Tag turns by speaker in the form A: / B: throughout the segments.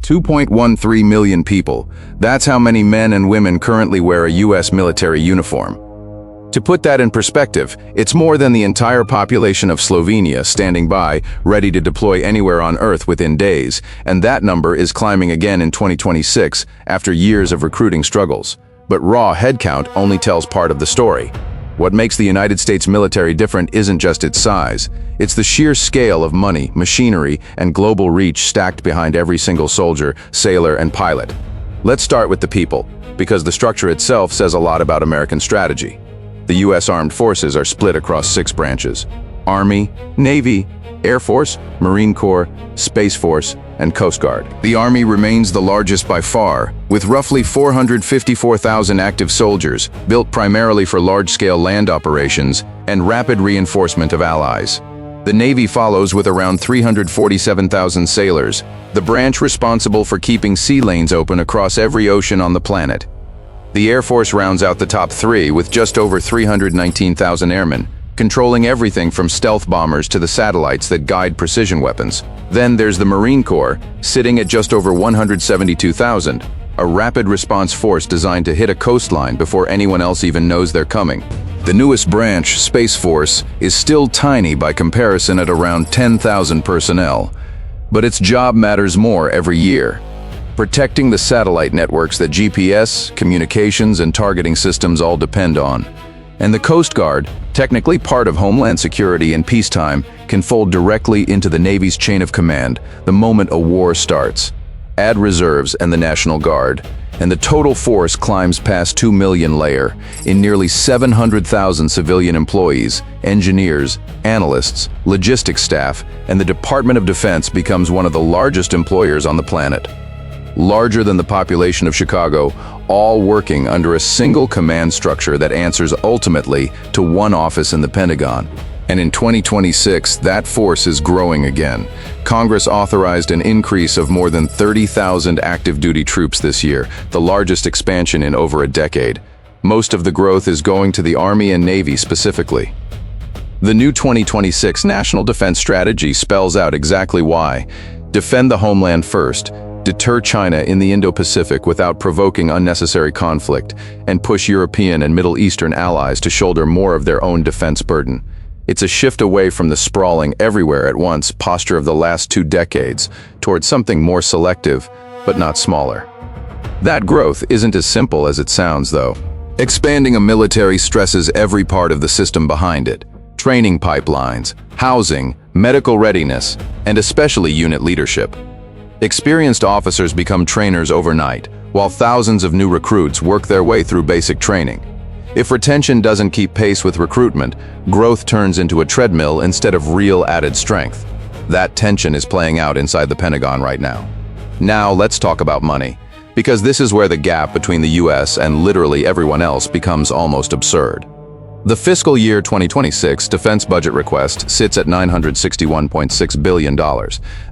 A: 2.13 million people. That's how many men and women currently wear a U.S. military uniform. To put that in perspective, it's more than the entire population of Slovenia standing by, ready to deploy anywhere on Earth within days, and that number is climbing again in 2026 after years of recruiting struggles. But raw headcount only tells part of the story. What makes the United States military different isn't just its size. It's the sheer scale of money, machinery, and global reach stacked behind every single soldier, sailor, and pilot. Let's start with the people, because the structure itself says a lot about American strategy. The U.S. Armed Forces are split across 6 branches: Army, Navy, Air Force, Marine Corps, Space Force, and Coast Guard. The Army remains the largest by far, with roughly 454,000 active soldiers, built primarily for large-scale land operations and rapid reinforcement of allies. The Navy follows with around 347,000 sailors, the branch responsible for keeping sea lanes open across every ocean on the planet. The Air Force rounds out the top 3 with just over 319,000 airmen, controlling everything from stealth bombers to the satellites that guide precision weapons. Then there's the Marine Corps, sitting at just over 172,000, a rapid response force designed to hit a coastline before anyone else even knows they're coming. The newest branch, Space Force, is still tiny by comparison at around 10,000 personnel, but its job matters more every year. Protecting the satellite networks that GPS, communications, and targeting systems all depend on. And the Coast Guard, technically part of Homeland Security in peacetime, can fold directly into the Navy's chain of command the moment a war starts. Add reserves and the National Guard, and the total force climbs past 2 million layer, in nearly 700,000 civilian employees, engineers, analysts, logistics staff, and the Department of Defense becomes one of the largest employers on the planet. Larger than the population of Chicago, all working under a single command structure that answers ultimately to one office in the Pentagon. And in 2026, that force is growing again. Congress authorized an increase of more than 30,000 active duty troops this year, the largest expansion in over a decade. Most of the growth is going to the Army and Navy specifically. The new 2026 National Defense Strategy spells out exactly why. Defend the homeland first, deter China in the Indo-Pacific without provoking unnecessary conflict, and push European and Middle Eastern allies to shoulder more of their own defense burden. It's a shift away from the sprawling everywhere at once posture of the last 2 decades towards something more selective, but not smaller. That growth isn't as simple as it sounds, though. Expanding a military stresses every part of the system behind it: training pipelines, housing, medical readiness, and especially unit leadership. Experienced officers become trainers overnight, while thousands of new recruits work their way through basic training. If retention doesn't keep pace with recruitment, growth turns into a treadmill instead of real added strength. That tension is playing out inside the Pentagon right now. Now let's talk about money, because this is where the gap between the US and literally everyone else becomes almost absurd. The fiscal year 2026 defense budget request sits at $961.6 billion.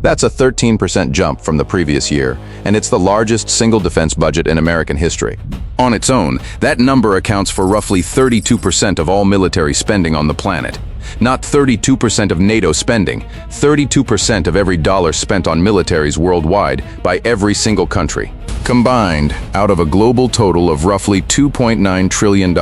A: That's a 13% jump from the previous year, and it's the largest single defense budget in American history. On its own, that number accounts for roughly 32% of all military spending on the planet. Not 32% of NATO spending, 32% of every dollar spent on militaries worldwide by every single country. Combined, out of a global total of roughly $2.9 trillion.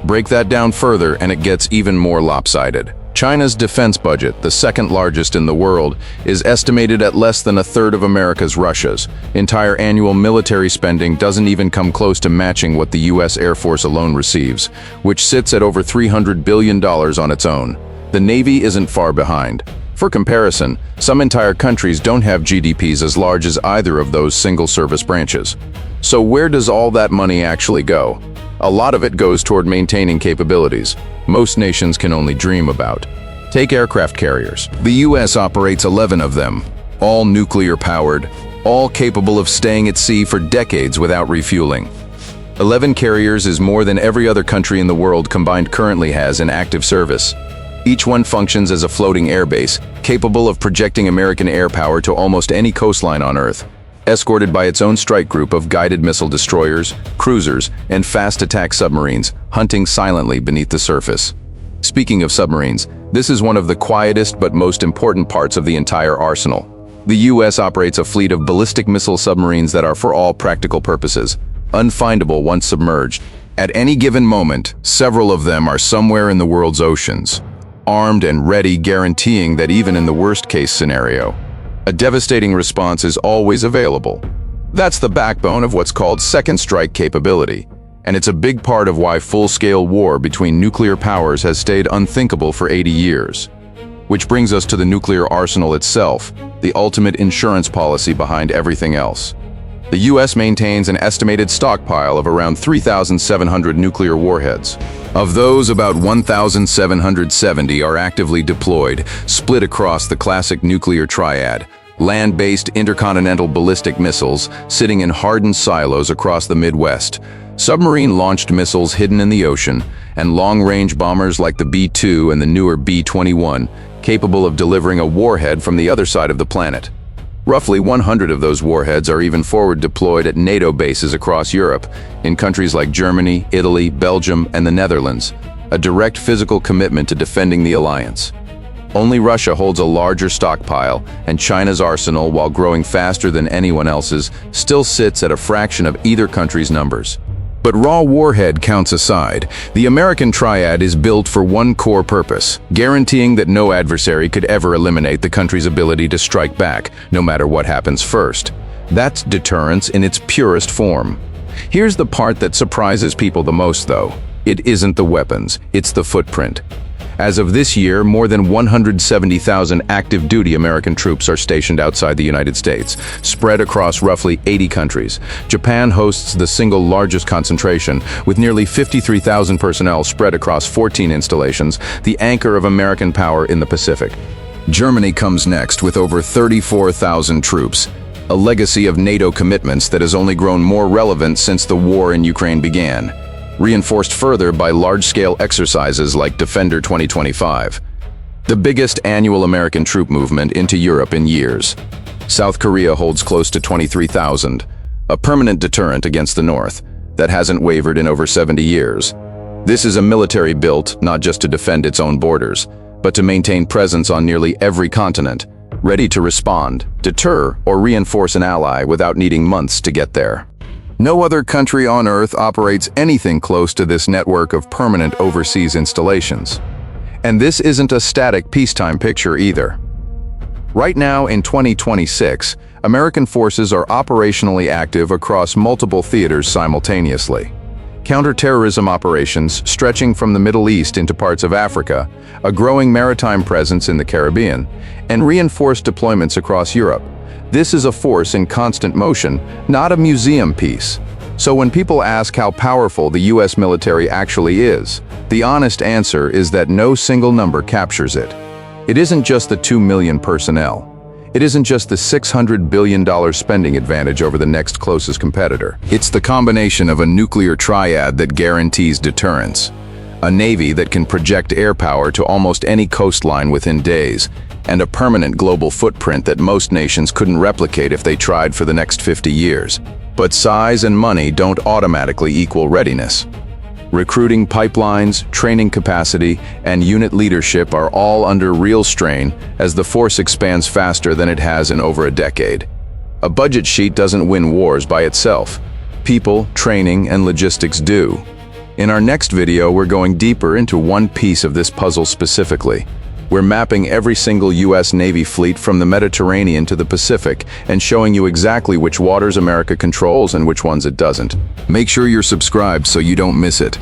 A: Break that down further and it gets even more lopsided. China's defense budget, the second largest in the world, is estimated at less than a third of America's Russia's. Entire annual military spending doesn't even come close to matching what the U.S. Air Force alone receives, which sits at over $300 billion on its own. The Navy isn't far behind. For comparison, some entire countries don't have GDPs as large as either of those single-service branches. So where does all that money actually go? A lot of it goes toward maintaining capabilities most nations can only dream about. Take aircraft carriers. The U.S. operates 11 of them, all nuclear-powered, all capable of staying at sea for decades without refueling. 11 carriers is more than every other country in the world combined currently has in active service. Each one functions as a floating airbase, capable of projecting American air power to almost any coastline on Earth, escorted by its own strike group of guided missile destroyers, cruisers, and fast attack submarines, hunting silently beneath the surface. Speaking of submarines, this is one of the quietest but most important parts of the entire arsenal. The US operates a fleet of ballistic missile submarines that are, for all practical purposes, unfindable once submerged. At any given moment, several of them are somewhere in the world's oceans, armed and ready, guaranteeing that even in the worst-case scenario, a devastating response is always available. That's the backbone of what's called second strike capability, and it's a big part of why full-scale war between nuclear powers has stayed unthinkable for 80 years. Which brings us to the nuclear arsenal itself, the ultimate insurance policy behind everything else. The US maintains an estimated stockpile of around 3,700 nuclear warheads. Of those, about 1,770 are actively deployed, split across the classic nuclear triad: land-based intercontinental ballistic missiles sitting in hardened silos across the Midwest, submarine-launched missiles hidden in the ocean, and long-range bombers like the B-2 and the newer B-21, capable of delivering a warhead from the other side of the planet. Roughly 100 of those warheads are even forward deployed at NATO bases across Europe, in countries like Germany, Italy, Belgium, and the Netherlands, a direct physical commitment to defending the alliance. Only Russia holds a larger stockpile, and China's arsenal, while growing faster than anyone else's, still sits at a fraction of either country's numbers. But raw warhead counts aside, the American triad is built for one core purpose: guaranteeing that no adversary could ever eliminate the country's ability to strike back, no matter what happens first. That's deterrence in its purest form. Here's the part that surprises people the most, though. It isn't the weapons, it's the footprint. As of this year, more than 170,000 active-duty American troops are stationed outside the United States, spread across roughly 80 countries. Japan hosts the single largest concentration, with nearly 53,000 personnel spread across 14 installations, the anchor of American power in the Pacific. Germany comes next with over 34,000 troops, a legacy of NATO commitments that has only grown more relevant since the war in Ukraine began, reinforced further by large-scale exercises like Defender 2025, the biggest annual American troop movement into Europe in years. South Korea holds close to 23,000, a permanent deterrent against the North that hasn't wavered in over 70 years. This is a military built not just to defend its own borders, but to maintain presence on nearly every continent, ready to respond, deter, or reinforce an ally without needing months to get there. No other country on Earth operates anything close to this network of permanent overseas installations. And this isn't a static peacetime picture either. Right now, in 2026, American forces are operationally active across multiple theaters simultaneously. Counterterrorism operations stretching from the Middle East into parts of Africa, a growing maritime presence in the Caribbean, and reinforced deployments across Europe. This is a force in constant motion, not a museum piece. So when people ask how powerful the US military actually is, the honest answer is that no single number captures it. It isn't just the 2 million personnel. It isn't just the $600 billion spending advantage over the next closest competitor. It's the combination of a nuclear triad that guarantees deterrence, a navy that can project air power to almost any coastline within days, and a permanent global footprint that most nations couldn't replicate if they tried for the next 50 years. But size and money don't automatically equal readiness. Recruiting pipelines, training capacity, and unit leadership are all under real strain as the force expands faster than it has in over a decade. A budget sheet doesn't win wars by itself. People, training, and logistics do. In our next video, we're going deeper into one piece of this puzzle specifically. We're mapping every single US Navy fleet from the Mediterranean to the Pacific and showing you exactly which waters America controls and which ones it doesn't. Make sure you're subscribed so you don't miss it.